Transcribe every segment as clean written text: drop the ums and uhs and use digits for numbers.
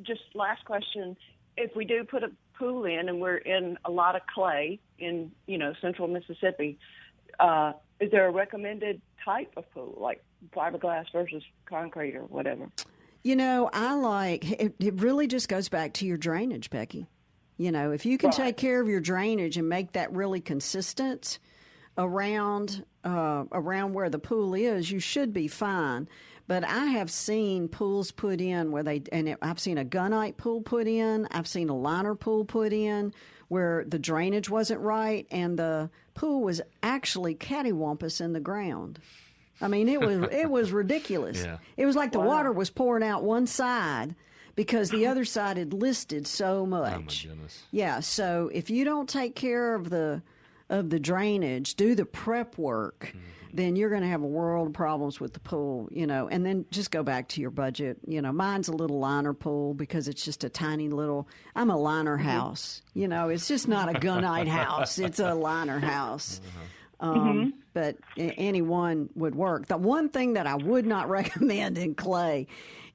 just last question. If we do put a pool in and we're in a lot of clay in, central Mississippi, is there a recommended type of pool, like fiberglass versus concrete or whatever? It really just goes back to your drainage, Becky. If you can take care of your drainage and make that really consistent around where the pool is, you should be fine. But I have seen pools put in I've seen a gunite pool put in. I've seen a liner pool put in where the drainage wasn't right and the pool was actually cattywampus in the ground. I mean, it was ridiculous. Yeah. It was like the water was pouring out one side because the other side had listed so much. Oh, my goodness. Yeah, so if you don't take care of the drainage, do the prep work, then you're going to have a world of problems with the pool, and then just go back to your budget. Mine's a little liner pool because it's just a tiny little, I'm a liner house. It's just not a gunite house. It's a liner house. But anyone would work. The one thing that I would not recommend in clay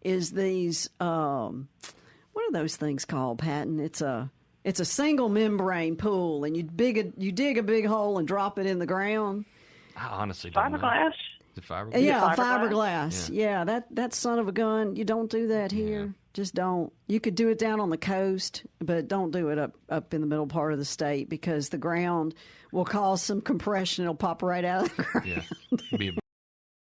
is these, what are those things called, Patton? It's a single membrane pool, and you dig a big hole and drop it in the ground. I honestly don't know. Fiberglass? Is it fiberglass? Yeah, Fiberglass? fiberglass. Yeah, that son of a gun. You don't do that here. Yeah. Just don't. You could do it down on the coast, but don't do it up in the middle part of the state because the ground will cause some compression. It'll pop right out of the ground. Yeah. Be